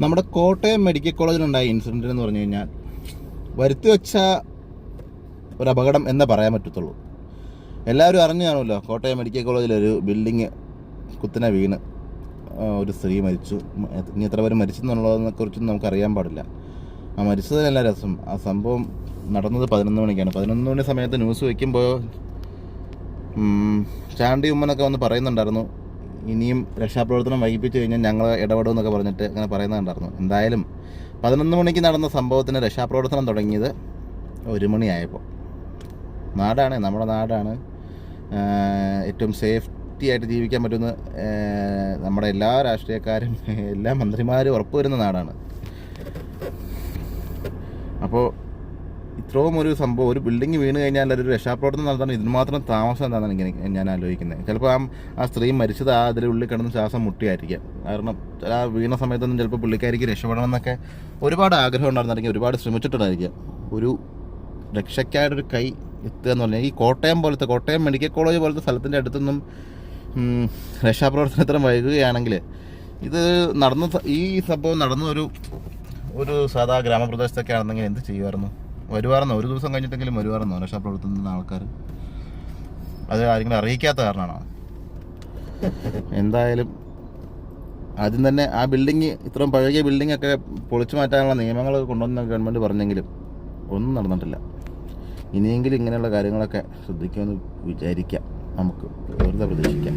നമ്മുടെ Kottayam medical കോളേജിലുണ്ടായ incident എന്ന് പറഞ്ഞു കഴിഞ്ഞാൽ വരുത്തി വെച്ച ഒരു അപകടം എന്നേ പറയാൻ പറ്റത്തുള്ളൂ. എല്ലാവരും അറിഞ്ഞു കാണുമല്ലോ, കോട്ടയം മെഡിക്കൽ കോളേജിലൊരു ബിൽഡിങ് കുത്തിനെ വീണ് ഒരു സ്ത്രീ മരിച്ചു. ഇനി എത്ര പേര് മരിച്ചെന്നുള്ളതിനെക്കുറിച്ചൊന്നും നമുക്കറിയാൻ പാടില്ല. ആ മരിച്ചതിനല്ല രസം, ആ സംഭവം നടന്നത് 11 മണിക്കാണ്. 11 മണി സമയത്ത് ന്യൂസ് വയ്ക്കുമ്പോൾ ചാണ്ടി ഉമ്മനൊക്കെ വന്ന് പറയുന്നുണ്ടായിരുന്നു, ഇനിയും രക്ഷാപ്രവർത്തനം വൈകിപ്പിച്ച് കഴിഞ്ഞാൽ ഞങ്ങൾ ഇടപെടുമെന്നൊക്കെ പറഞ്ഞിട്ട് അങ്ങനെ പറയുന്നുണ്ടായിരുന്നു. എന്തായാലും 11 മണിക്ക് നടന്ന സംഭവത്തിന് രക്ഷാപ്രവർത്തനം തുടങ്ങിയത് 1 മണിയായപ്പോൾ. നാടാണ്, നമ്മുടെ നാടാണ്, ഏറ്റവും സേഫ്റ്റി ആയിട്ട് ജീവിക്കാൻ പറ്റുന്ന നമ്മുടെ എല്ലാ രാഷ്ട്രീയക്കാരും എല്ലാ മന്ത്രിമാരും ഉറപ്പുവരുന്ന നാടാണ്. അപ്പോൾ ഇത്രയും ഒരു സംഭവം, ഒരു ബിൽഡിങ് വീണ് കഴിഞ്ഞാൽ ഒരു രക്ഷാപ്രവർത്തനം നടത്താൻ ഇതിന് മാത്രം താമസം എന്താണെന്ന് ഞാൻ ആലോചിക്കുന്നത്. ചിലപ്പോൾ ആ സ്ത്രീ മരിച്ചത് അതിൻ്റെ ഉള്ളിൽ കിടന്ന് ശ്വാസം മുട്ടിയായിരിക്കാം. കാരണം ആ വീണ സമയത്തൊന്നും ചിലപ്പോൾ പുള്ളിക്കാരിക്ക് രക്ഷപ്പെടണം എന്നൊക്കെ ഒരുപാട് ആഗ്രഹം ഉണ്ടായിരുന്നായിരിക്കും, ഒരുപാട് ശ്രമിച്ചിട്ടുണ്ടായിരിക്കാം. ഒരു രക്ഷയ്ക്കായിട്ടൊരു കൈ എത്തുക എന്ന് പറഞ്ഞാൽ ഈ കോട്ടയം മെഡിക്കൽ കോളേജ് പോലത്തെ സ്ഥലത്തിൻ്റെ അടുത്തൊന്നും രക്ഷാപ്രവർത്തനത്തിന് വൈകുകയാണെങ്കിൽ ഇത് ഈ സംഭവം നടന്ന ഒരു സാധാ ഗ്രാമപ്രദേശത്തൊക്കെ ആണെന്നെങ്കിൽ എന്ത് ചെയ്യുമായിരുന്നു? വരുമായിരുന്നോ? ഒരു ദിവസം കഴിഞ്ഞിട്ടെങ്കിലും വരുമായിരുന്നോ രക്ഷാപ്രവർത്തനത്തിന് ആൾക്കാർ? അത് ആരെങ്കിലും അറിയിക്കാത്ത കാരണമാണോ? എന്തായാലും ആദ്യം തന്നെ ആ ബിൽഡിങ്, ഇത്രയും പഴകിയ ബിൽഡിങ്ങൊക്കെ പൊളിച്ചു മാറ്റാനുള്ള നിയമങ്ങൾ കൊണ്ടുവന്ന ഗവൺമെൻറ് പറഞ്ഞെങ്കിലും ഒന്നും നടന്നിട്ടില്ല. ഇനിയെങ്കിലും ഇങ്ങനെയുള്ള കാര്യങ്ങളൊക്കെ ശ്രദ്ധിക്കുമെന്ന് വിചാരിക്കാം, നമുക്ക് വെറുതെ പ്രതീക്ഷിക്കാം.